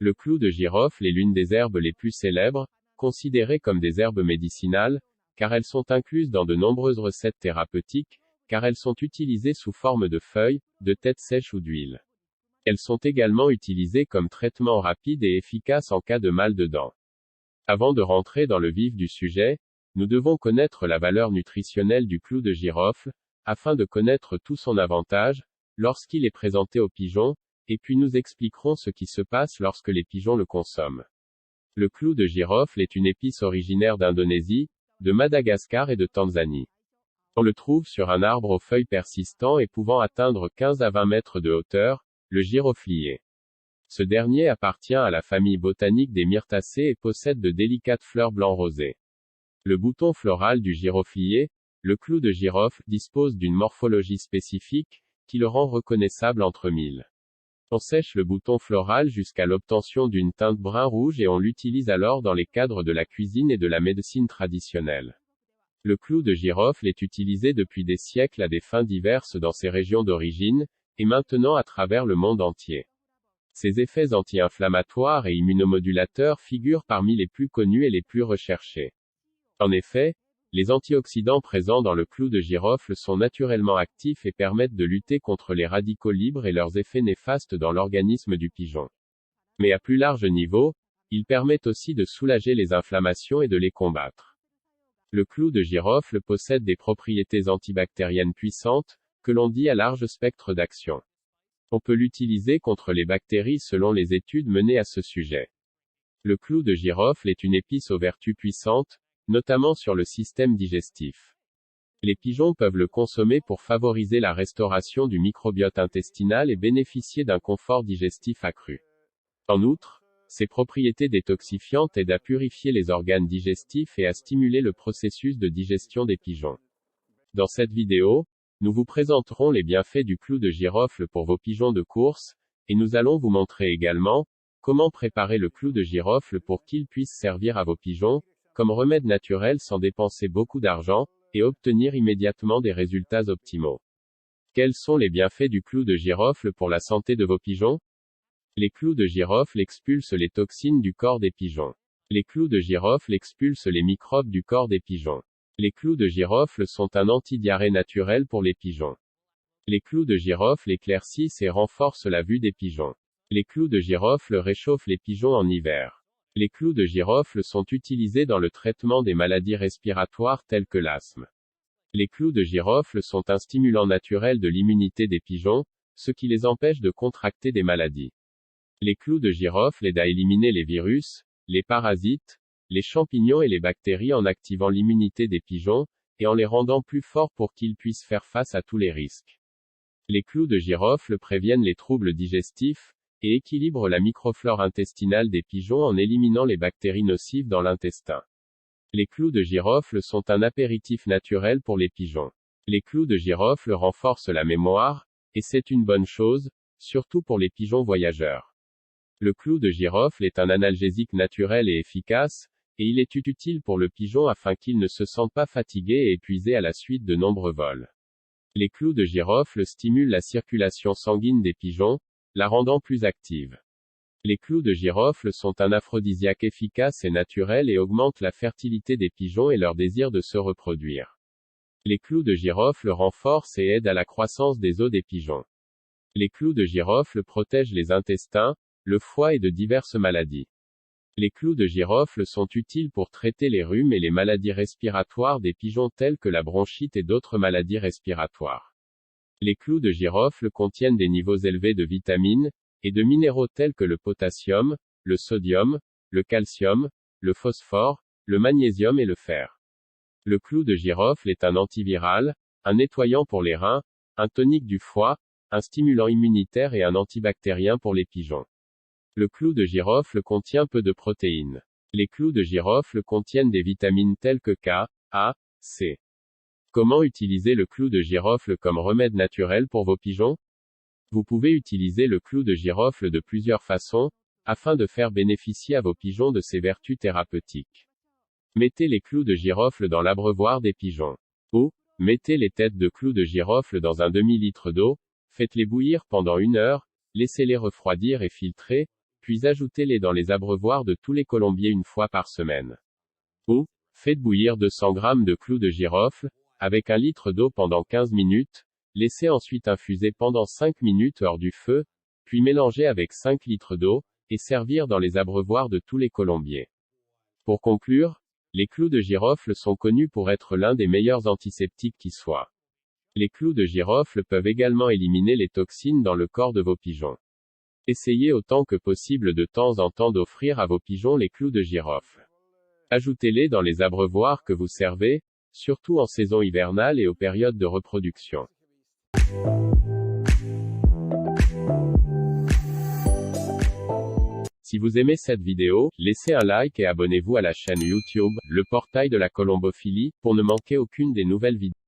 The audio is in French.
Le clou de girofle est l'une des herbes les plus célèbres, considérées comme des herbes médicinales, car elles sont incluses dans de nombreuses recettes thérapeutiques, car elles sont utilisées sous forme de feuilles, de têtes sèches ou d'huile. Elles sont également utilisées comme traitement rapide et efficace en cas de mal de dents. Avant de rentrer dans le vif du sujet, nous devons connaître la valeur nutritionnelle du clou de girofle, afin de connaître tout son avantage, lorsqu'il est présenté aux pigeons, et puis nous expliquerons ce qui se passe lorsque les pigeons le consomment. Le clou de girofle est une épice originaire d'Indonésie, de Madagascar et de Tanzanie. On le trouve sur un arbre aux feuilles persistantes et pouvant atteindre 15 à 20 mètres de hauteur, le giroflier. Ce dernier appartient à la famille botanique des myrtacées et possède de délicates fleurs blanc rosé. Le bouton floral du giroflier, le clou de girofle, dispose d'une morphologie spécifique, qui le rend reconnaissable entre mille. On sèche le bouton floral jusqu'à l'obtention d'une teinte brun-rouge et on l'utilise alors dans les cadres de la cuisine et de la médecine traditionnelle. Le clou de girofle est utilisé depuis des siècles à des fins diverses dans ses régions d'origine, et maintenant à travers le monde entier. Ses effets anti-inflammatoires et immunomodulateurs figurent parmi les plus connus et les plus recherchés. En effet, les antioxydants présents dans le clou de girofle sont naturellement actifs et permettent de lutter contre les radicaux libres et leurs effets néfastes dans l'organisme du pigeon. Mais à plus large niveau, ils permettent aussi de soulager les inflammations et de les combattre. Le clou de girofle possède des propriétés antibactériennes puissantes, que l'on dit à large spectre d'action. On peut l'utiliser contre les bactéries selon les études menées à ce sujet. Le clou de girofle est une épice aux vertus puissantes, notamment sur le système digestif. Les pigeons peuvent le consommer pour favoriser la restauration du microbiote intestinal et bénéficier d'un confort digestif accru. En outre, ses propriétés détoxifiantes aident à purifier les organes digestifs et à stimuler le processus de digestion des pigeons. Dans cette vidéo, nous vous présenterons les bienfaits du clou de girofle pour vos pigeons de course, et nous allons vous montrer également comment préparer le clou de girofle pour qu'il puisse servir à vos pigeons, comme remède naturel sans dépenser beaucoup d'argent, et obtenir immédiatement des résultats optimaux. Quels sont les bienfaits du clou de girofle pour la santé de vos pigeons? Les clous de girofle expulsent les toxines du corps des pigeons. Les clous de girofle expulsent les microbes du corps des pigeons. Les clous de girofle sont un antidiarrhée naturel pour les pigeons. Les clous de girofle éclaircissent et renforcent la vue des pigeons. Les clous de girofle réchauffent les pigeons en hiver. Les clous de girofle sont utilisés dans le traitement des maladies respiratoires telles que l'asthme. Les clous de girofle sont un stimulant naturel de l'immunité des pigeons, ce qui les empêche de contracter des maladies. Les clous de girofle aident à éliminer les virus, les parasites, les champignons et les bactéries en activant l'immunité des pigeons, et en les rendant plus forts pour qu'ils puissent faire face à tous les risques. Les clous de girofle préviennent les troubles digestifs, et équilibrent la microflore intestinale des pigeons en éliminant les bactéries nocives dans l'intestin. Les clous de girofle sont un apéritif naturel pour les pigeons. Les clous de girofle renforcent la mémoire, et c'est une bonne chose, surtout pour les pigeons voyageurs. Le clou de girofle est un analgésique naturel et efficace, et il est utile pour le pigeon afin qu'il ne se sente pas fatigué et épuisé à la suite de nombreux vols. Les clous de girofle stimulent la circulation sanguine des pigeons, la rendant plus active. Les clous de girofle sont un aphrodisiaque efficace et naturel et augmentent la fertilité des pigeons et leur désir de se reproduire. Les clous de girofle renforcent et aident à la croissance des os des pigeons. Les clous de girofle protègent les intestins, le foie et de diverses maladies. Les clous de girofle sont utiles pour traiter les rhumes et les maladies respiratoires des pigeons telles que la bronchite et d'autres maladies respiratoires. Les clous de girofle contiennent des niveaux élevés de vitamines et de minéraux tels que le potassium, le sodium, le calcium, le phosphore, le magnésium et le fer. Le clou de girofle est un antiviral, un nettoyant pour les reins, un tonique du foie, un stimulant immunitaire et un antibactérien pour les pigeons. Le clou de girofle contient peu de protéines. Les clous de girofle contiennent des vitamines telles que K, A, C. Comment utiliser le clou de girofle comme remède naturel pour vos pigeons? Vous pouvez utiliser le clou de girofle de plusieurs façons, afin de faire bénéficier à vos pigeons de ses vertus thérapeutiques. Mettez les clous de girofle dans l'abreuvoir des pigeons. Ou, mettez les têtes de clous de girofle dans un demi-litre d'eau, faites-les bouillir pendant 1 heure, laissez-les refroidir et filtrer, puis ajoutez-les dans les abreuvoirs de tous les colombiers 1 fois par semaine. Ou, faites bouillir 200 g de clous de girofle, avec 1 litre d'eau pendant 15 minutes, laissez ensuite infuser pendant 5 minutes hors du feu, puis mélangez avec 5 litres d'eau, et servir dans les abreuvoirs de tous les colombiers. Pour conclure, les clous de girofle sont connus pour être l'un des meilleurs antiseptiques qui soit. Les clous de girofle peuvent également éliminer les toxines dans le corps de vos pigeons. Essayez autant que possible de temps en temps d'offrir à vos pigeons les clous de girofle. Ajoutez-les dans les abreuvoirs que vous servez, surtout en saison hivernale et aux périodes de reproduction. Si vous aimez cette vidéo, laissez un like et abonnez-vous à la chaîne YouTube, Le Portail de la Colombophilie, pour ne manquer aucune des nouvelles vidéos.